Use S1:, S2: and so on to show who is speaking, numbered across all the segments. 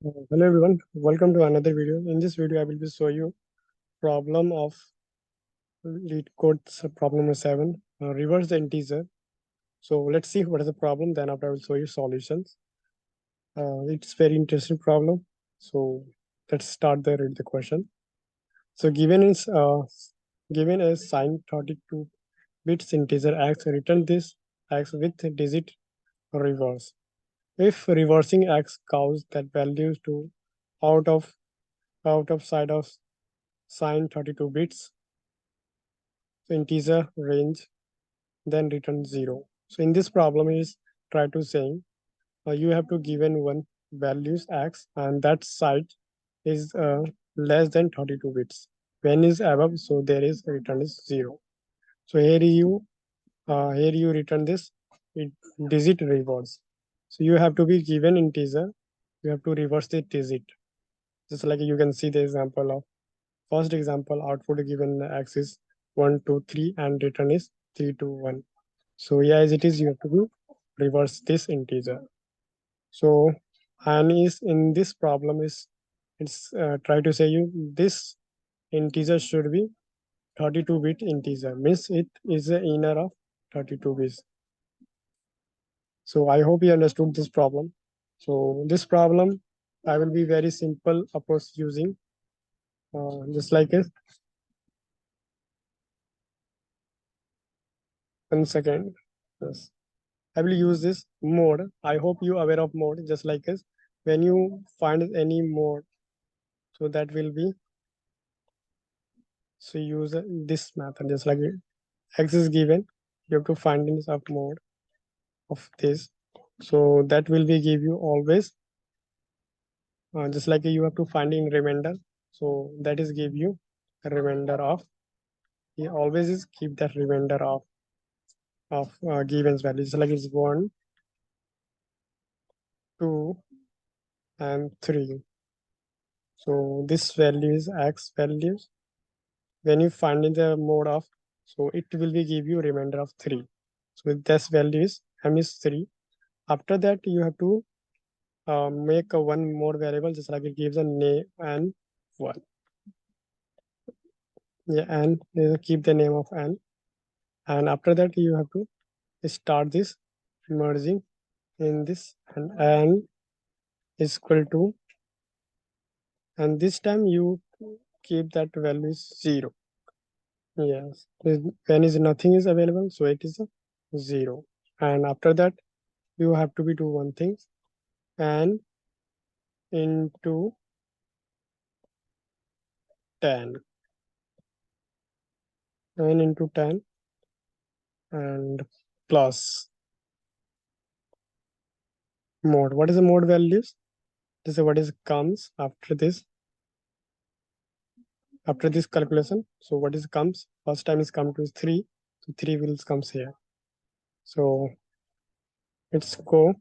S1: Hello everyone, welcome to another video. In this video, I will be show you problem of Leetcode problem number 7. Reverse the integer. So let's see what is the problem. Then after I will show you solutions. It's very interesting problem. So let's start the read the question. So given a signed 32 bits integer x, return this x with digit reverse. If reversing x causes that values to out of side of sign 32 bits, so integer range, then return 0. So in this problem is try to saying you have to given one values x and that side is less than 32 bits. When is above, so there is return is 0. So here you return this it, digit reverse. So you have to be given integer, you have to reverse the digit. Just like you can see the example of first example, output given x is 1, 2, 3, and return is 3, 2, 1. So yeah, as it is, you have to reverse this integer. So and is in this problem is it's try to say you this integer should be 32-bit integer, means it is the inner of 32 bits. So I hope you understood this problem. So this problem I will be very simple approach using just like a 1 second. Yes. I will use this mode. I hope you aware of mode just like us. When you find any mode, so that will be, so use this method just like x is given. You have to find in sub mode of this. So that will be give you always just like you have to find in remainder. So that is give you a remainder of, you always is keep that remainder of given values like it's 1, 2, and 3. So this value is x values. When you find in the mode of, so it will be give you remainder of 3. So this value is m is 3. After that you have to make a one more variable just like it gives a name and 1. Yeah, and keep the name of and after that you have to start this merging in this and is equal to, and this time you keep that value is 0. Yes, when is nothing is available, so it is a 0. And after that you have to be do one thing and into 10 and into 10 and plus mode. What is the mode values? This is what is comes after this calculation. So what is comes first time is come to 3, so 3 will comes here. So it's go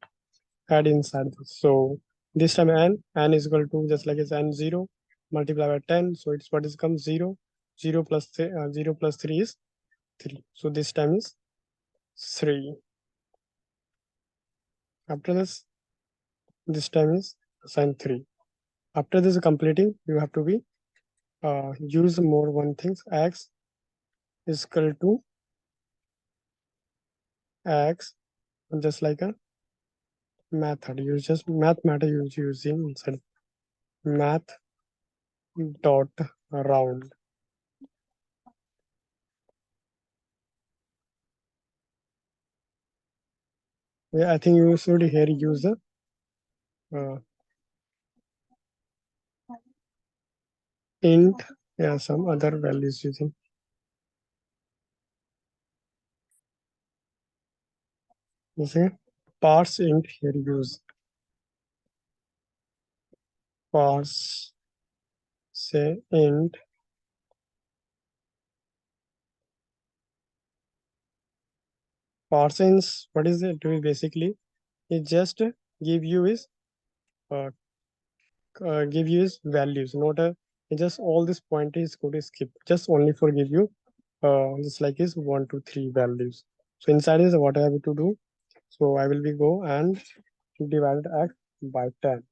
S1: add inside this. So this time n is equal to just like it's n 0 multiply by 10. So it's what is comes 0. 0 plus 0 plus 3 is 3. So this time is 3. After this time is assign 3. After this completing, you have to be use more one things. X is equal to x, just like a method. Use just math method using inside math dot round. Yeah, I think you should here use the int, yeah, some other values using. You see, parse int here use parse say int parsings. What is it doing basically? It just give you is uh, give you is values, not a it just all this point is going to skip just only for give you just like is 1, 2, 3 values. So inside is what I have to do. So I will be go and divide x by 10.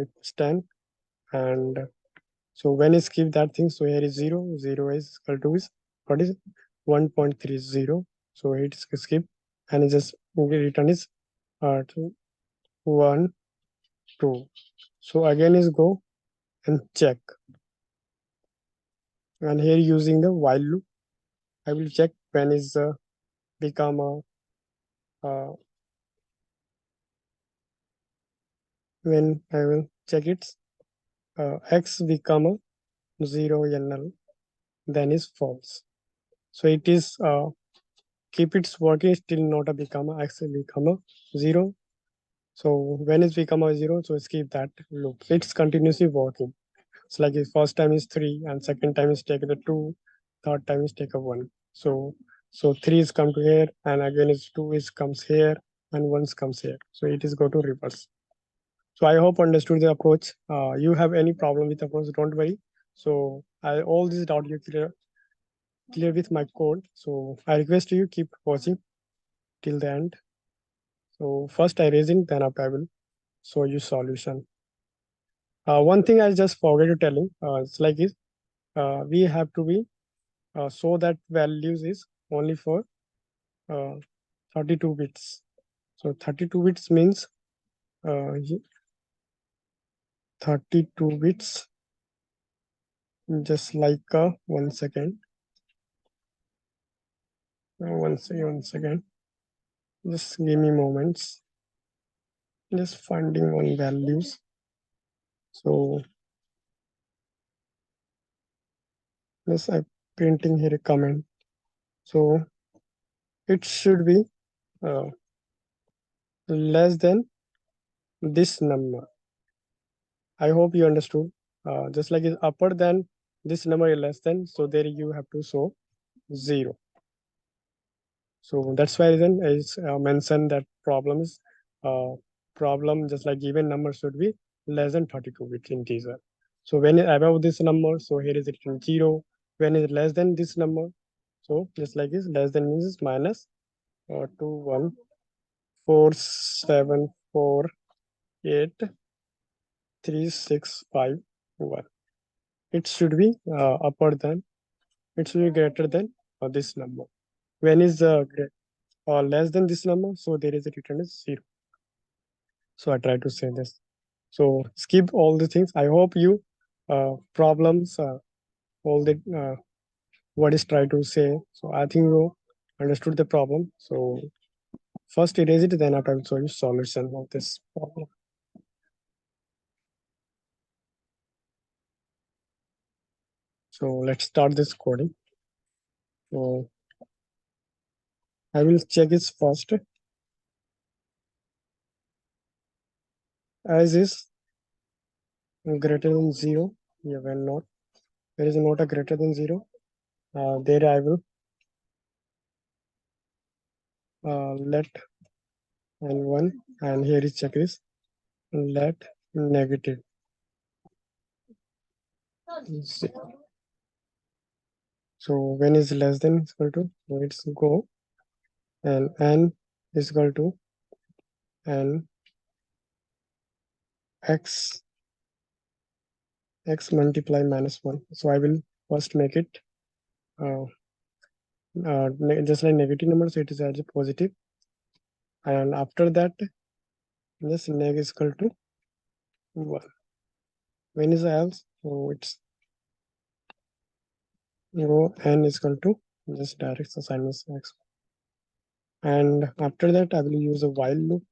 S1: it's 10. And so when you skip that thing, so here is 0, 0 is equal to is what is 1.30. So it's skip and it just return is 1, 2. So again is go and check. And here using the while loop, I will check when is become a when I will check it x become a 0 NL, then is false. So it is keep its working still not a become a x become a 0. So when it's become a 0, so skip that loop. It's continuously working. It's like the first time is 3 and second time is take the 2, third time is take a 1. So 3 is come to here and again is 2 is comes here and 1 comes here. So it is go to reverse. So I hope understood the approach. You have any problem with approach, don't worry. So all this doubt you clear with my code. So I request you keep watching till the end. So first I raising, then after I will show you solution. One thing I just forget to telling, it's like is we have to be so that values is only for uh, 32 bits. So 32 bits means uh, 32 bits, just like 1 second. 1 second. Just give me moments. Just finding one values. So yes, I'm printing here a comment. So it should be uh, less than this number. I hope you understood. Just like it's upper than this number is less than, so there you have to show 0. So that's why then is mentioned that uh, problem just like given number should be less than 32 bit integer. So when it above this number, so here is written 0. When it less than this number, so just like this less than means is minus 2 1 4 7 4 8 3 6 5 1. It should be upper than, it should be greater than this number. When is less than this number, so there is a return is 0. So I try to say this. So skip all the things. I hope you problems all the what is try to say. So I think you understood the problem. So first erase it, then I will show you solution of this problem. So let's start this coding. So I will check this first as is greater than 0. Yeah, when not, there is not a greater than 0. There I will let and 1, and here is check this let negative 0. So when is less than equal to, so it's go and n is equal to n x multiply minus 1. So I will first make it uh, just like negative number, so it is as a positive, and after that this neg is equal to 1. When is else, so it's go n is equal to just direct assignment x, and after that I will use a while loop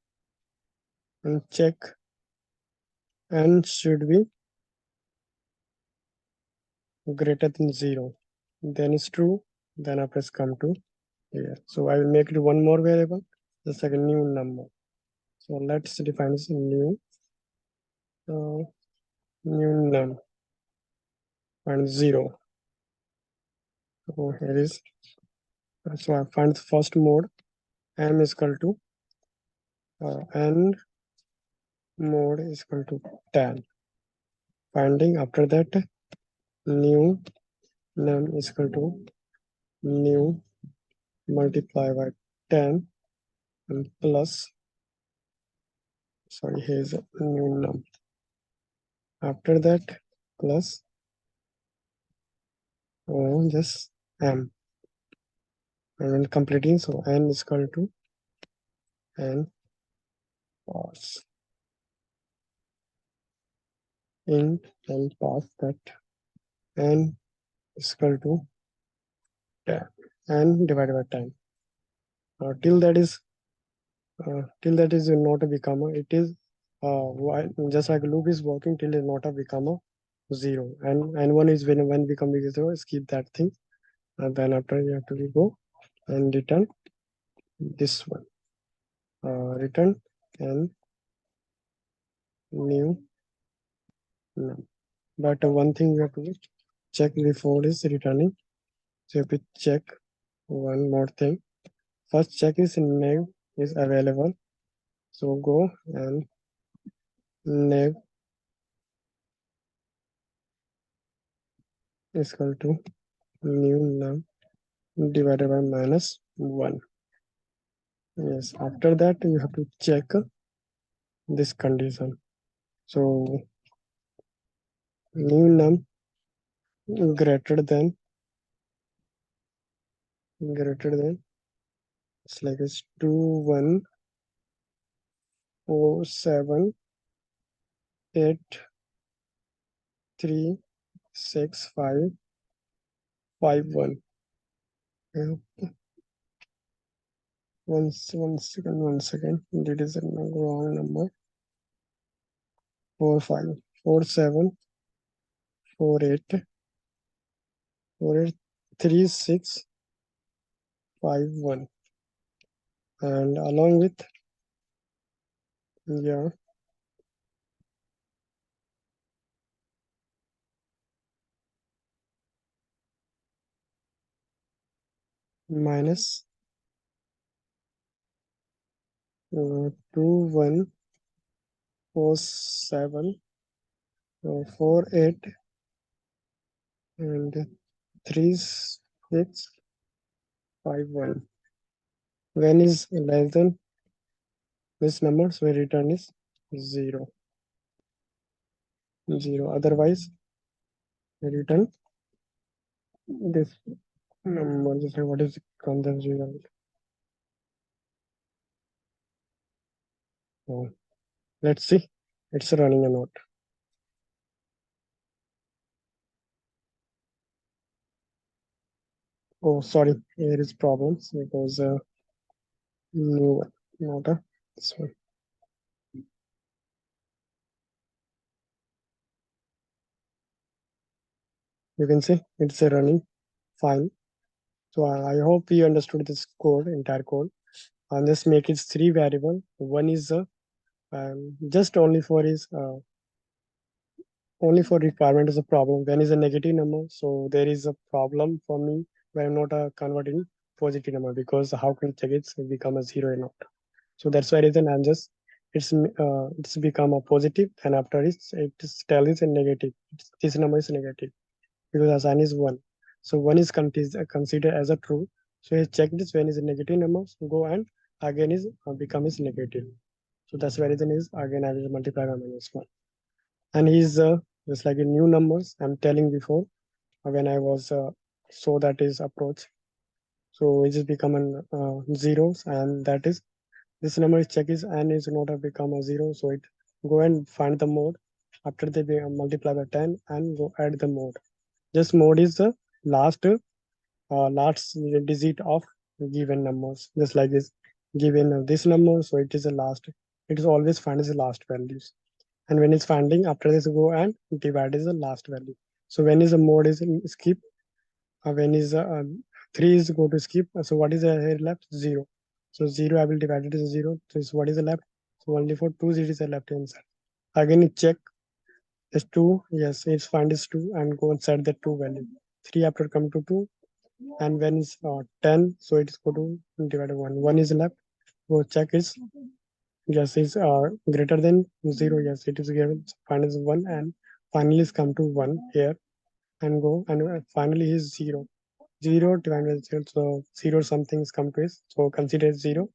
S1: and check n should be greater than 0. Then it's true, then I press come to here. So I will make it one more variable, just like a new number. So let's define this uh, new num and 0. So here is, so I find the first mode, m is equal to n mode is equal to 10. Finding after that new num is equal to new multiply by 10 and plus, sorry, here's a new num. After that, plus just m. And when completing, so n is equal to n pass int and pass that n is equal to 10 n divided by 10. Till that is not a become it is just like loop is working till it's not a become a zero, and one is when become zero, skip that thing, and then after you have to go and return this one, return and new num. But one thing you have to check before is returning, so you have to check one more thing. First check is name is available, so go and name is equal to new num divided by minus 1. Yes, after that you have to check this condition. So new num greater than it's like it's 2147836551. Yeah, one second. That is a wrong number. 4547483651, and along with, yeah, minus 214748 and 3651. When is less than this number, so return is 0. Otherwise, return this number. Just like what is the content result? Oh, let's see. It's running or not. Oh, sorry. There is problems because new one, not a this one. You can see it's running fine. So I hope you understood this code, entire code. And just make it 3 variable. One is just only for requirement is a problem. When is a negative number, so there is a problem for me when I'm not converting positive number, because how can check it's become a zero or not. So that's why reason I'm just it's become a positive, and after it's tell is a negative. This number is negative because the sign is one. So one is considered as a true. So you check this when is a negative number, so go and again is become is negative. So that's why reason is again I will multiply by minus one. And he's just like a new numbers I'm telling before, when I was so that is approach. So it just become an zeros, and that is this number is check is and is not have become a zero, so it go and find the mode. After they multiply by 10 and go add the mode. Just mode is the last digit of given numbers, just like this given this number, so it is the last, it is always find as the last values. And when it's finding, after this go and divide is the last value. So when is the mode is in skip, when is 3 is go to skip, so what is here left? 0. So 0 I will divide it as 0, so what is the left? So only for 2 digits are left inside. Again you check is 2, yes, it's find is 2 and go inside the 2 value. 3 after come to 2, and when is 10, so it's go to divide 1. 1 is left, go check is, yes, is greater than 0, yes, it is given, find is 1, and finally is come to 1 here, and go and finally is 0. 0 divided by 0, so 0 something is come to is, so consider 0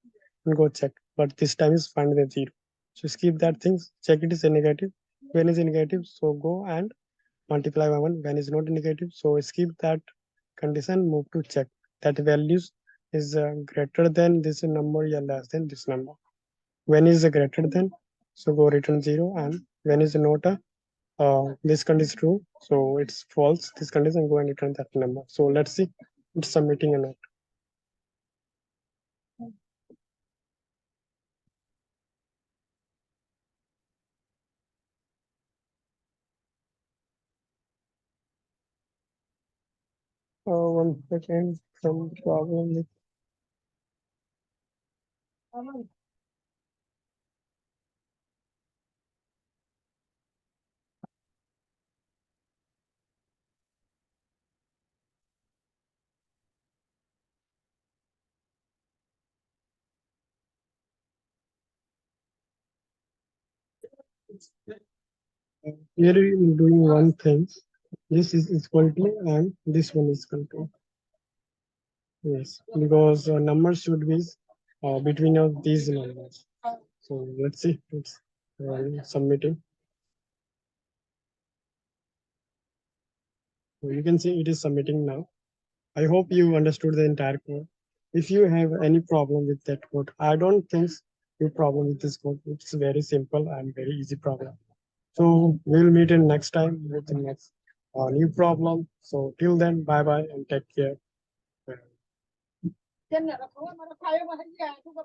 S1: and go check, but this time is find the 0. So skip that things, check it is a negative, when is negative, so go and multiply by 1. When is not negative, so skip that condition, move to check that values is greater than this number or less than this number. When is greater than, so go return 0, and when is not a this condition is true, so it's false, this condition, go and return that number. So let's see it's submitting or not. One second, some problem with here I'm doing one thing. This is equal to and this one is equal to. Yes, because numbers should be between of these numbers. So let's see, it's submitting. So you can see it is submitting now. I hope you understood the entire code. If you have any problem with that code, I don't think you problem with this code. It's very simple and very easy problem. So we'll meet in next time with the next new problem. So till then, bye bye and take care.